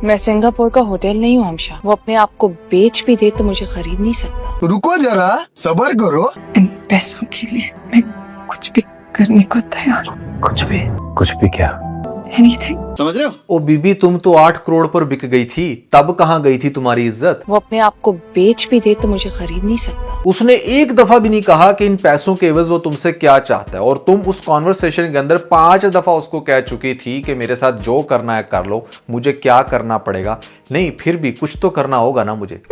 मैं सिंगापुर का होटल नहीं हूँ हमशा। वो अपने आप को बेच भी दे तो मुझे खरीद नहीं सकता। रुको जरा, सब्र करो। इन पैसों के लिए मैं कुछ भी करने को तैयार हूँ। कुछ भी क्या? एनीथिंग। समझ रहे हो? ओ बीबी, तुम तो 8 करोड़ पर बिक गई थी, तब कहाँ गई थी तुम्हारी इज्जत? वो अपने आप को बेच भी दे तो मुझे खरीद नहीं सकता। उसने एक दफा भी नहीं कहा कि इन पैसों के एवज वो तुमसे क्या चाहता है, और तुम उस कॉन्वर्सेशन के अंदर 5 दफा उसको कह चुकी थी कि मेरे साथ जो करना है कर लो, मुझे क्या करना पड़ेगा नहीं, फिर भी कुछ तो करना होगा ना मुझे।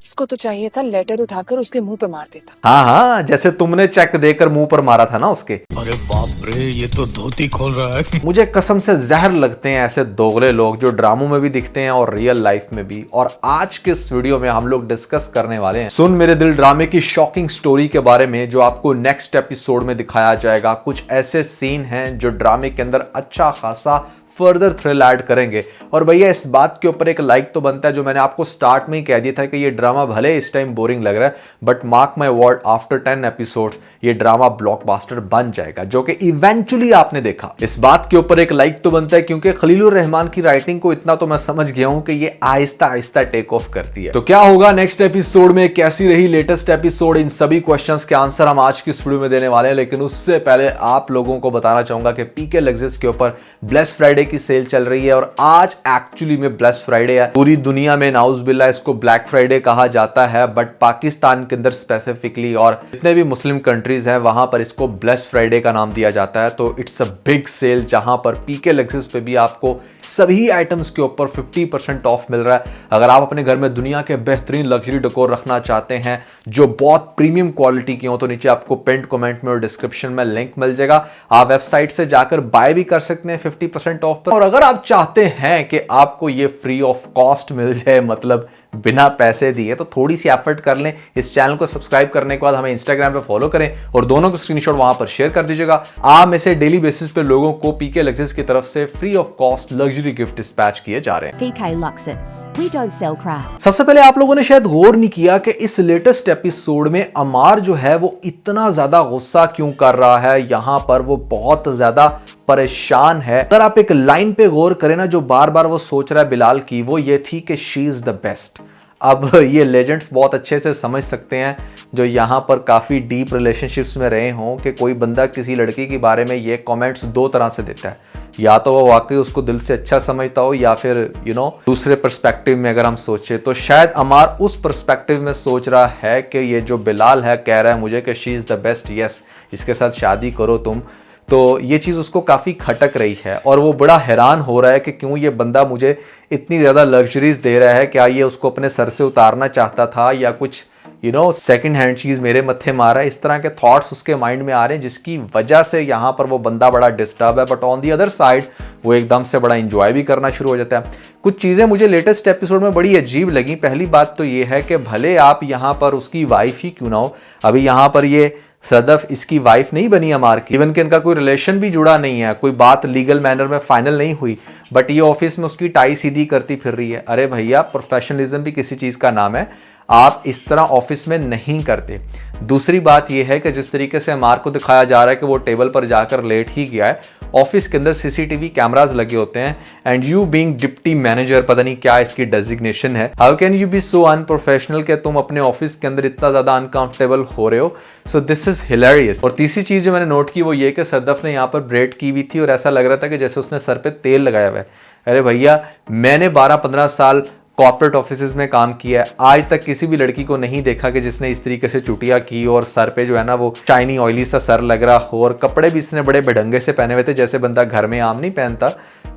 इसको तो चाहिए था लेटर उठाकर उसके मुंह पे मार देता। हाँ हाँ, जैसे तुमने चेक देकर मुंह पर मारा था ना उसके। अरे बाप रे, ये तो धोती खोल रहा है। मुझे कसम से जहर लगते हैं ऐसे दोगले लोग जो ड्रामों में भी दिखते हैं और रियल लाइफ में भी। और आज के इस वीडियो में हम लोग डिस्कस करने वाले हैं सुन मेरे दिल ड्रामे की शॉकिंग स्टोरी के बारे में, जो आपको नेक्स्ट एपिसोड में दिखाया जाएगा। कुछ ऐसे सीन हैं जो ड्रामे के अंदर अच्छा खासा फर्दर थ्रिल ऐड करेंगे। और भैया इस बात के ऊपर एक लाइक तो बनता है, जो मैंने आपको स्टार्ट में ही कह दिया था कि ये ड्रामा भले इस टाइम बोरिंग लग रहा है, but mark my word, after 10 episodes ये ड्रामा ब्लॉकबस्टर बन जाएगा, जो कि इवेंचुअली आपने देखा। इस बात के ऊपर एक लाइक तो बनता है क्योंकि खलीलुर रहमान की राइटिंग को इतना तो मैं समझ गया हूं कि ये आहिस्ता आहिस्ता टेक ऑफ करती है। तो क्या होगा नेक्स्ट एपिसोड में, कैसी रही लेटेस्ट एपिसोड, इन सभी क्वेश्चंस के आंसर हम आज की इस वीडियो में देने वाले हैं। लेकिन उससे पहले आप लोगों को बताना चाहूंगा कि पीके लग्जरीज के ऊपर ब्लेस फ्राइडे की सेल चल रही है, और आज एक्चुअली में ब्लेस फ्राइडे है। पूरी दुनिया में नाउजुबिल्लाह इसको ब्लैक फ्राइडे कहा जाता है, बट पाकिस्तान के अंदर स्पेसिफिकली और जितने भी मुस्लिम कंट्रीज हैं वहां पर इसको ब्लेस फ्राइडे का नाम दिया जाता है। तो इट्स अ बिग सेल, जहां पर पीके लग्जरीज पे भी आपको सभी आइटम्स के ऊपर 50% ऑफ मिल रहा है। अगर आप अपने घर में दुनिया के बेहतरीन लग्जरी डेकोर रखना चाहते हैं जो बहुत प्रीमियम क्वालिटी की हो, तो नीचे आपको पिंड कमेंट में और डिस्क्रिप्शन में लिंक मिल जाएगा। आप वेबसाइट से जाकर बाय भी कर सकते हैं 50% ऑफ पर। और अगर आप चाहते हैं कि आपको ये फ्री ऑफ कॉस्ट मिल जाए, मतलब बिना पैसे दिए, तो थोड़ी सी एफर्ट कर लें। इस चैनल को सब्सक्राइब करने के बाद हमें इंस्टाग्राम पे फॉलो करें और दोनों को स्क्रीनशॉट वहां पर शेयर कर दीजिएगा। आप में से डेली बेसिस पे लोगों को पीके लग्जरीज की तरफ से free of cost luxury gift dispatch किए जा रहे हैं। PK Luxus. We don't sell crap. सबसे पहले आप लोगों ने शायद गौर नहीं किया कि इस लेटेस्ट एपिसोड में अमार जो है वो इतना ज्यादा गुस्सा क्यों कर रहा है। यहां पर वो बहुत ज्यादा परेशान है। अगर आप एक लाइन पे गौर करें ना, जो बार बार वो सोच रहा है बिलाल की, वो ये थी कि शी इज द बेस्ट। अब ये लेजेंड्स बहुत अच्छे से समझ सकते हैं जो यहाँ पर काफ़ी डीप रिलेशनशिप्स में रहे हों, कि कोई बंदा किसी लड़की के बारे में ये कमेंट्स दो तरह से देता है। या तो वो वाकई उसको दिल से अच्छा समझता हो, या फिर दूसरे पर्सपेक्टिव में अगर हम सोचे तो शायद अमार उस पर्सपेक्टिव में सोच रहा है कि ये जो बिलाल है कह रहा है मुझे कि she is the best, yes इसके साथ शादी करो तुम। तो ये चीज़ उसको काफ़ी खटक रही है और वो बड़ा हैरान हो रहा है कि क्यों ये बंदा मुझे इतनी ज़्यादा लग्जरीज दे रहा है। क्या ये उसको अपने सर से उतारना चाहता था, या कुछ सेकंड हैंड चीज़ मेरे मत्थे मारा है। इस तरह के थॉट्स उसके माइंड में आ रहे हैं, जिसकी वजह से यहाँ पर वो बंदा बड़ा डिस्टर्ब है। But on the other side वो एकदम से बड़ा इंजॉय भी करना शुरू हो जाता है। कुछ चीज़ें मुझे लेटेस्ट एपिसोड में बड़ी अजीब लगी। पहली बात तो ये है कि भले आप यहाँ पर उसकी वाइफ ही क्यों ना हो, अभी यहाँ पर ये सदफ इसकी वाइफ नहीं बनी अमार की, इवन कि इनका कोई रिलेशन भी जुड़ा नहीं है, कोई बात लीगल मैनर में फाइनल नहीं हुई, बट ये ऑफिस में उसकी टाई सीधी करती फिर रही है। अरे भैया, प्रोफेशनलिज्म भी किसी चीज़ का नाम है, आप इस तरह ऑफिस में नहीं करते। दूसरी बात यह है कि जिस तरीके से अमार को दिखाया जा रहा है कि वो टेबल पर जाकर लेट ही गया है, ऑफिस के अंदर सीसीटीवी कैमरास लगे होते हैं, and you being deputy manager, पता नहीं क्या इसकी डेजिग्नेशन है, how can you be so unprofessional कि तुम अपने ऑफिस के अंदर इतना ज्यादा अनकंफर्टेबल हो रहे हो। So this is hilarious. और तीसरी चीज जो मैंने नोट की वो ये कि सदफ ने यहाँ पर ब्रेड की हुई थी और ऐसा लग रहा था कि जैसे उसने सर पे तेल लगाया हुआ है। अरे भैया, मैंने 12-15 साल कॉर्पोरेट ऑफिसेज में काम किया है, आज तक किसी भी लड़की को नहीं देखा कि जिसने इस तरीके से चुटिया की और सर पे जो है ना वो शाइनी ऑयली सा सर लग रहा हो, और कपड़े भी इसने बड़े बेढंगे से पहने हुए थे जैसे बंदा घर में आम नहीं पहनता।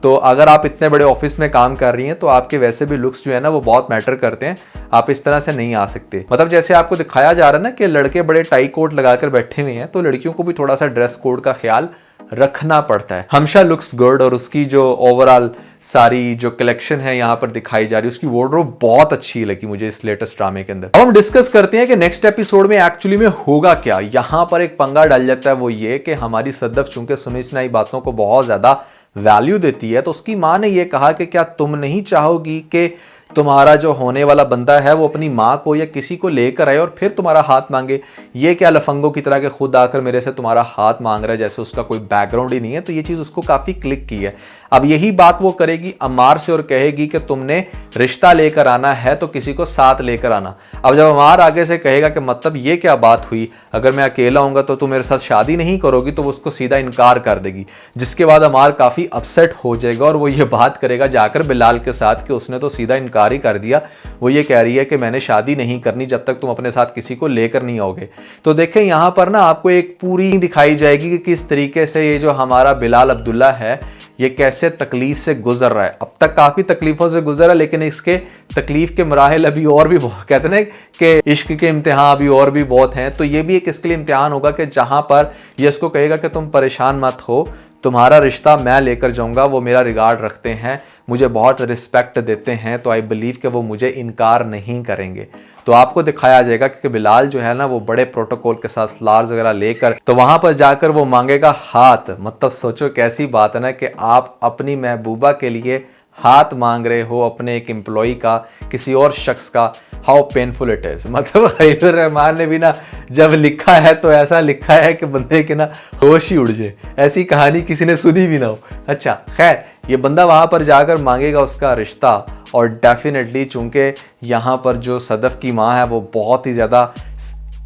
तो अगर आप इतने बड़े ऑफिस में काम कर रही हैं तो आपके वैसे भी लुक्स जो है ना वो बहुत मैटर करते हैं। आप इस तरह से नहीं आ सकते। मतलब जैसे आपको दिखाया जा रहा है ना कि लड़के बड़े टाई कोट लगाकर बैठे हुए हैं, तो लड़कियों को भी थोड़ा सा ड्रेस कोड का ख्याल रखना पड़ता है। हमशा लुक्स गुड, और उसकी जो ओवरऑल सारी जो कलेक्शन है यहाँ पर दिखाई जा रही है, उसकी वार्डरोब बहुत अच्छी लगी मुझे इस लेटेस्ट ड्रामे के अंदर। अब हम डिस्कस करते हैं कि नेक्स्ट एपिसोड में एक्चुअली में होगा क्या। यहाँ पर एक पंगा डल जाता है, वो ये कि हमारी सदफ चूंकि सुनी सुनाई बातों को बहुत ज्यादा वैल्यू देती है, तो उसकी माँ ने यह कहा कि क्या तुम नहीं चाहोगी कि तुम्हारा जो होने वाला बंदा है वो अपनी माँ को या किसी को लेकर आए और फिर तुम्हारा हाथ मांगे। ये क्या लफंगों की तरह के खुद आकर मेरे से तुम्हारा हाथ मांग रहा है, जैसे उसका कोई बैकग्राउंड ही नहीं है। तो ये चीज़ उसको काफ़ी क्लिक की है। अब यही बात वो करेगी अमार से और कहेगी कि तुमने रिश्ता लेकर आना है तो किसी को साथ लेकर आना। अब जब अमार आगे से कहेगा कि मतलब ये क्या बात हुई, अगर मैं अकेला हूँगा तो तुम मेरे साथ शादी नहीं करोगी, तो वो उसको सीधा इनकार कर देगी। जिसके बाद अमार काफ़ी अपसेट हो जाएगा और वो ये बात करेगा जाकर बिलाल के साथ कि उसने तो सीधा इनकार ही कर दिया। वो ये कह रही है कि मैंने शादी नहीं करनी जब तक तुम अपने साथ किसी को लेकर नहीं आओगे। तो देखें यहाँ पर ना आपको एक पूरी दिखाई जाएगी कि किस तरीके से ये जो हमारा बिलाल अब्दुल्ला है ये कैसे तकलीफ से गुजर रहा है। अब तक काफ़ी तकलीफ़ों से गुजरा है, लेकिन इसके तकलीफ़ के मराहिल अभी और भी बहुत, कहते हैं कि इश्क के इम्तिहान अभी और भी बहुत हैं। तो ये भी एक इसके लिए इम्तिहान होगा कि जहाँ पर ये इसको कहेगा कि तुम परेशान मत हो, तुम्हारा रिश्ता मैं लेकर जाऊँगा, वो मेरा रिगार्ड रखते हैं, मुझे बहुत रिस्पेक्ट देते हैं, तो आई बिलीव कि वो मुझे इनकार नहीं करेंगे। तो आपको दिखाया जाएगा कि बिलाल जो है ना वो बड़े प्रोटोकॉल के साथ फ्लावर्स वगैरह लेकर तो वहां पर जाकर वो मांगेगा हाथ। मतलब सोचो कैसी बात है ना कि आप अपनी महबूबा के लिए हाथ मांग रहे हो अपने एक एम्प्लॉय का, किसी और शख्स का। How painful it is. मतलब खलीलुर रहमान ने भी ना जब लिखा है तो ऐसा लिखा है कि बंदे के ना होश ही उड़ जाए, ऐसी कहानी किसी ने सुनी भी ना हो। अच्छा खैर, ये बंदा वहाँ पर जाकर मांगेगा उसका रिश्ता और डेफिनेटली चूंकि यहाँ पर जो सदफ की माँ है वो बहुत ही ज़्यादा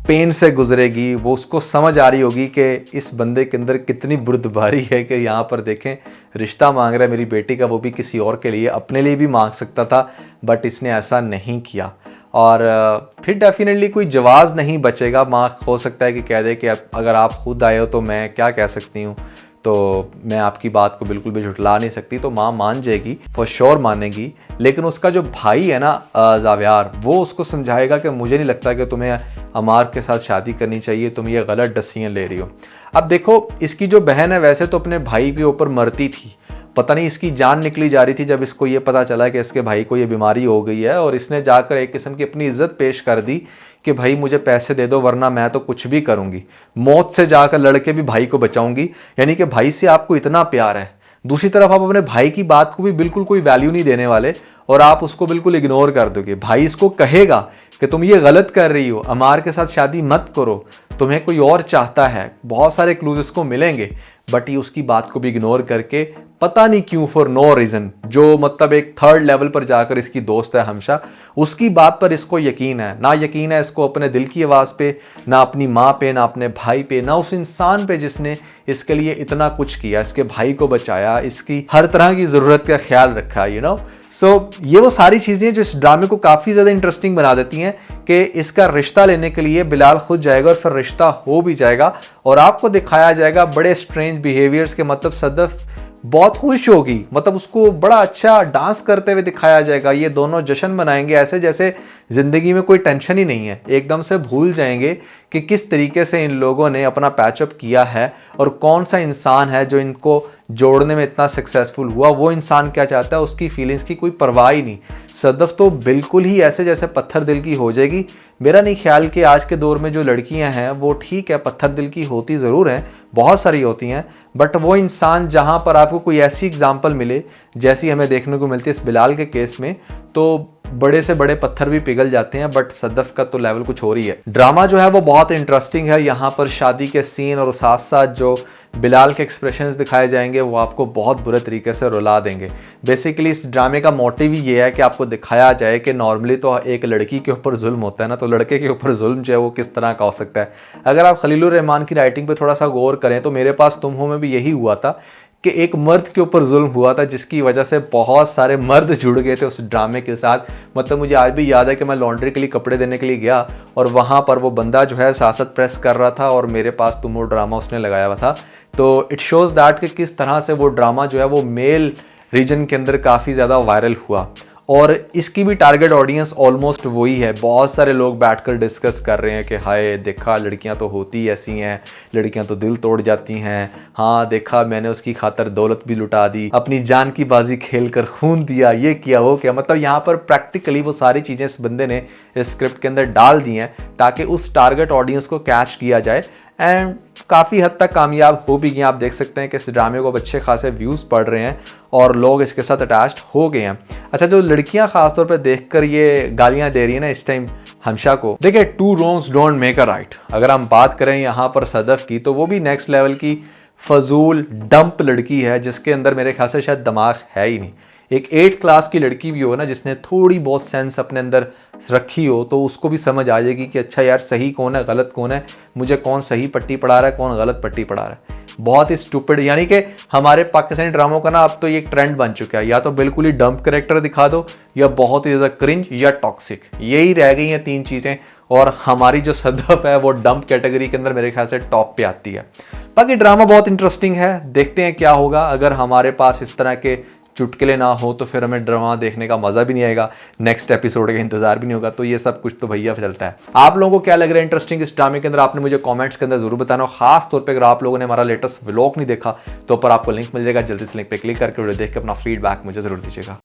पेन से गुजरेगी, वो उसको समझ आ रही होगी कि इस बंदे के अंदर कितनी बुर्दबारी है कि यहाँ पर देखें रिश्ता मांग रहा है मेरी बेटी का, वो भी किसी और के लिए, अपने लिए भी मांग सकता था बट इसने ऐसा नहीं किया। और फिर डेफिनेटली कोई जवाज़ नहीं बचेगा। माँ हो सकता है कि कह दे कि अगर आप खुद आए हो तो मैं क्या कह सकती हूँ, तो मैं आपकी बात को बिल्कुल भी झुटला नहीं सकती। तो माँ मान जाएगी, फॉर श्योर मानेगी। लेकिन उसका जो भाई है ना जावियार, वो उसको समझाएगा कि मुझे नहीं लगता कि तुम्हें अमार के साथ शादी करनी चाहिए, तुम ये गलत डिसीजन ले रही हो। अब देखो इसकी जो बहन है वैसे तो अपने भाई के ऊपर मरती थी, पता नहीं इसकी जान निकली जा रही थी जब इसको ये पता चला कि इसके भाई को ये बीमारी हो गई है, और इसने जाकर एक किस्म की अपनी इज्जत पेश कर दी कि भाई मुझे पैसे दे दो वरना मैं तो कुछ भी करूंगी, मौत से जाकर लड़के भी भाई को बचाऊंगी। यानी कि भाई से आपको इतना प्यार है। दूसरी तरफ आप अपने भाई की बात को भी बिल्कुल कोई वैल्यू नहीं देने वाले और आप उसको बिल्कुल इग्नोर कर दोगे। भाई इसको कहेगा कि तुम ये गलत कर रही हो, अमार के साथ शादी मत करो, तुम्हें कोई और चाहता है, बहुत सारे क्लूज इसको मिलेंगे, बट ये उसकी बात को भी इग्नोर करके पता नहीं क्यों फॉर नो रीज़न, जो मतलब एक थर्ड लेवल पर जाकर इसकी दोस्त है हमेशा, उसकी बात पर इसको यकीन है। ना यकीन है इसको अपने दिल की आवाज़ पे, ना अपनी माँ पे, ना अपने भाई पे, ना उस इंसान पे जिसने इसके लिए इतना कुछ किया, इसके भाई को बचाया, इसकी हर तरह की ज़रूरत का ख्याल रखा, यू नो। सो ये वो सारी चीज़ें जो इस ड्रामे को काफ़ी ज़्यादा इंटरेस्टिंग बना देती हैं कि इसका रिश्ता लेने के लिए बिलाल खुद जाएगा और फिर रिश्ता हो भी जाएगा और आपको दिखाया जाएगा बड़े स्ट्रेंज बिहेवियर्स के। मतलब सदफ बहुत खुश होगी, मतलब उसको बड़ा अच्छा डांस करते हुए दिखाया जाएगा। ये दोनों जश्न मनाएंगे ऐसे जैसे ज़िंदगी में कोई टेंशन ही नहीं है, एकदम से भूल जाएंगे कि किस तरीके से इन लोगों ने अपना पैचअप किया है और कौन सा इंसान है जो इनको जोड़ने में इतना सक्सेसफुल हुआ। वो इंसान क्या चाहता है, उसकी फीलिंग्स की कोई परवाह ही नहीं। सदफ तो बिल्कुल ही ऐसे जैसे पत्थर दिल की हो जाएगी। मेरा नहीं ख्याल कि आज के दौर में जो लड़कियां हैं वो ठीक है, पत्थर दिल की होती ज़रूर हैं, बहुत सारी होती हैं, बट वो इंसान जहां पर आपको कोई ऐसी एग्जांपल मिले जैसी हमें देखने को मिलती है इस बिलाल के केस में, तो बड़े से बड़े पत्थर भी पिघल जाते हैं। बट सदफ का तो लेवल कुछ और ही है। ड्रामा जो है वो बहुत इंटरेस्टिंग है। यहाँ पर शादी के सीन और साथ साथ जो बिलाल के एक्सप्रेशंस दिखाए जाएंगे वो आपको बहुत बुरे तरीके से रुला देंगे। बेसिकली इस ड्रामे का मोटिव ही ये है कि आपको दिखाया जाए कि नॉर्मली तो एक लड़की के ऊपर जुल्म होता है ना, तो लड़के के ऊपर जुल्म जो है वो किस तरह का हो सकता है। अगर आप खलीलुर रहमान की राइटिंग पे थोड़ा सा गौर करें तो मेरे पास तुम हो में भी यही हुआ था कि एक मर्द के ऊपर जुल्म हुआ था जिसकी वजह से बहुत सारे मर्द जुड़ गए थे उस ड्रामे के साथ। मतलब मुझे आज भी याद है कि मैं लॉन्ड्री के लिए कपड़े देने के लिए गया और वहाँ पर वो बंदा जो है सासत प्रेस कर रहा था और मेरे पास तुम वो ड्रामा उसने लगाया हुआ था। तो इट शोज़ दैट कि किस तरह से वो ड्रामा जो है वो मेल रीजन के अंदर काफ़ी ज़्यादा वायरल हुआ और इसकी भी टारगेट ऑडियंस ऑलमोस्ट वही है। बहुत सारे लोग बैठकर डिस्कस कर रहे हैं कि हाय देखा लड़कियां तो होती ऐसी हैं, लड़कियां तो दिल तोड़ जाती हैं, हाँ देखा मैंने उसकी खातर दौलत भी लुटा दी, अपनी जान की बाजी खेल कर खून दिया, ये किया वो क्या। मतलब यहाँ पर प्रैक्टिकली वो सारी चीज़ें इस बंदे ने इस स्क्रिप्ट के अंदर डाल दी हैं ताकि उस टारगेट ऑडियंस को कैच किया जाए। एंड काफ़ी हद तक कामयाब हो भी गए। आप देख सकते हैं कि इस ड्रामे को अब अच्छे खासे व्यूज़ पड़ रहे हैं और लोग इसके साथ अटैच्ड हो गए हैं। अच्छा, जो लड़कियां खासतौर पर देखकर ये गालियां दे रही है ना इस टाइम हमशा को, देखिए two wrongs don't make a right. अगर हम बात करें यहाँ पर सदफ की, तो वो भी नेक्स्ट लेवल की फजूल डंप लड़की है जिसके अंदर मेरे ख्याल से शायद दिमाग है ही नहीं। एक 8th क्लास की लड़की भी हो ना जिसने थोड़ी बहुत सेंस अपने अंदर रखी हो तो उसको भी समझ आ जाएगी कि अच्छा यार सही कौन है गलत कौन है, मुझे कौन सही पट्टी पढ़ा रहा है कौन गलत पट्टी पढ़ा रहा है। बहुत ही स्टूपिड, यानी कि हमारे पाकिस्तानी ड्रामों का ना अब तो ये एक ट्रेंड बन चुका है, या तो बिल्कुल ही डंप कैरेक्टर दिखा दो या बहुत ही ज़्यादा क्रिंज या टॉक्सिक, यही रह गई हैं 3 चीज़ें। और हमारी जो सदफ है वो डंप कैटेगरी के अंदर मेरे ख्याल से टॉप पे आती है। बाकी ड्रामा बहुत इंटरेस्टिंग है, देखते हैं क्या होगा। अगर हमारे पास इस तरह के चुटकुले ना हो तो फिर हमें ड्रामा देखने का मज़ा भी नहीं आएगा, नेक्स्ट एपिसोड का इंतजार भी नहीं होगा। तो ये सब कुछ तो भैया चलता है। आप लोगों को क्या लग रहा है इंटरेस्टिंग इस ड्रामे के अंदर, आपने मुझे कमेंट्स के अंदर जरूर बताना। खास तौर पे अगर आप लोगों ने हमारा लेटेस्ट व्लॉग नहीं देखा तो ऊपर आपको लिंक मिल जाएगा, जल्दी से लिंक पे क्लिक करके वीडियो देख के अपना फीडबैक मुझे जरूर दीजिएगा।